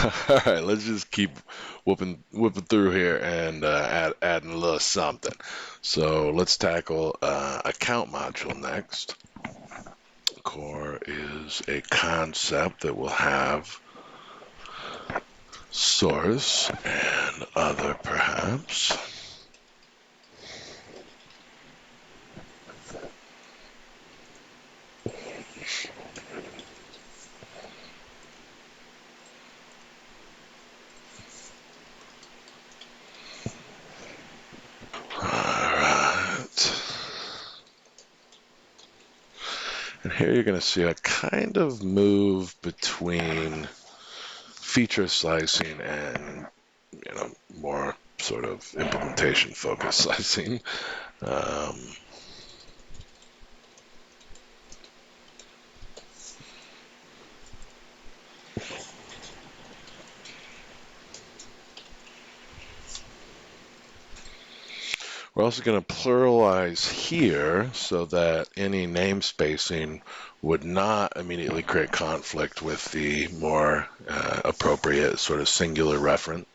All right, let's just keep whipping through here and adding a little something. So let's tackle account module next. Core is a concept that will have source and other, perhaps. Alright. And here you're going to see a kind of move between feature slicing and, more sort of implementation focused slicing. We're also going to pluralize here so that any namespacing would not immediately create conflict with the more appropriate sort of singular referent.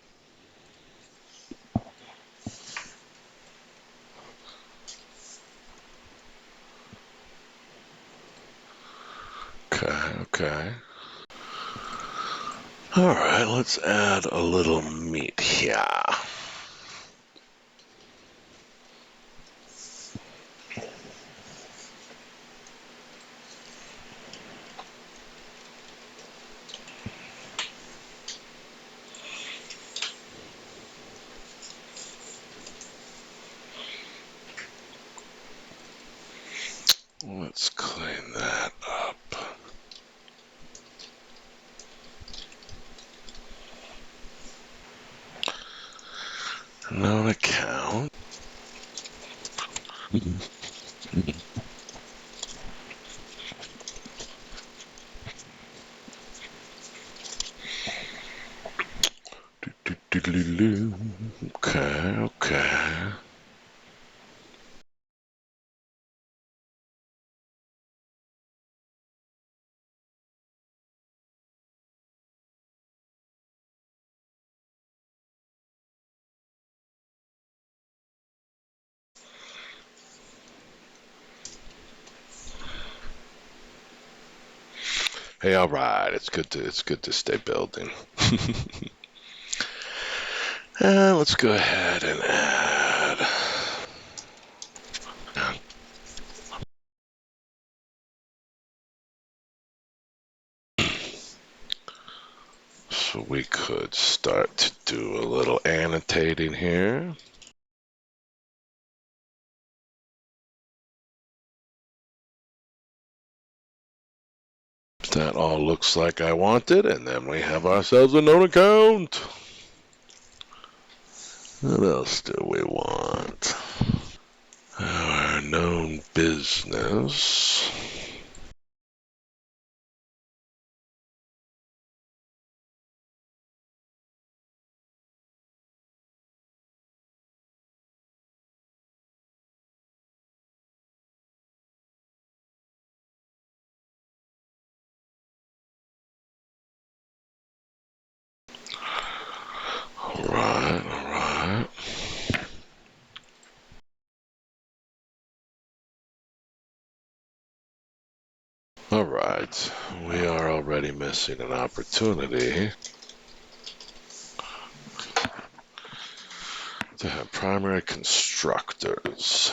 Okay. All right, let's add a little meat here. Let's clean that up. Known account. Okay. Hey, all right. It's good to stay building. Let's go ahead and add. So we could start to do a little annotating here. That all looks like I want it, and then we have ourselves a known account. What else do we want? Our known business. All right. All right. We are already missing an opportunity to have primary constructors.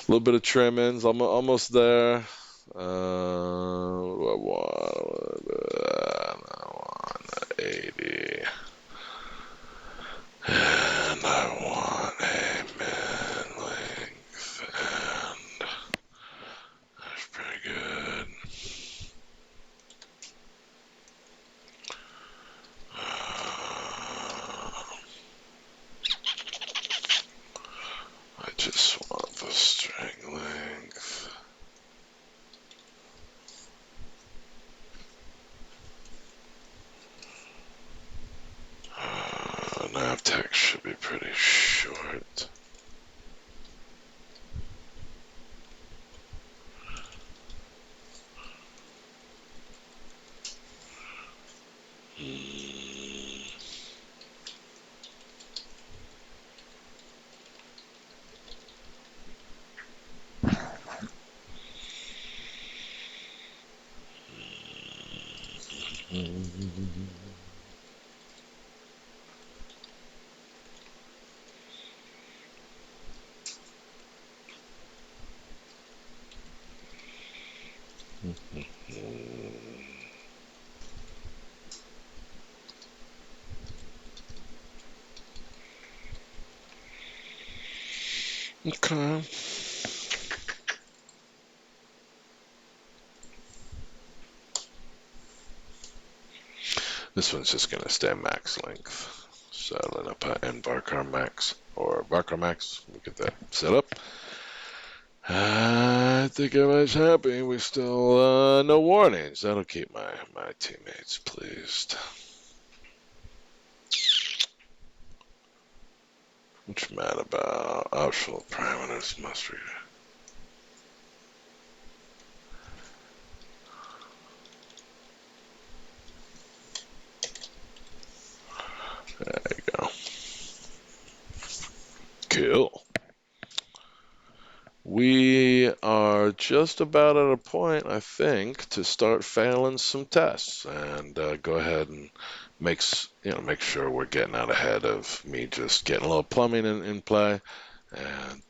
A little bit of trimmings. I'm almost there. What do I want? I want 80. And I want a mid length. And that's pretty good. I Just want the string length. Nav text should be pretty short. Okay. This one's just going to stay max length. So then I put in varchar max or varchar max. We get that set up. I think everybody's happy. We still no warnings. That'll keep my teammates pleased. What you mad about? Optional parameters must read. There you go. Cool. We are just about at a point, I think, to start failing some tests and go ahead and make sure we're getting out ahead of me just getting a little plumbing in play. And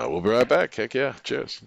we'll be right back. Heck yeah. Cheers.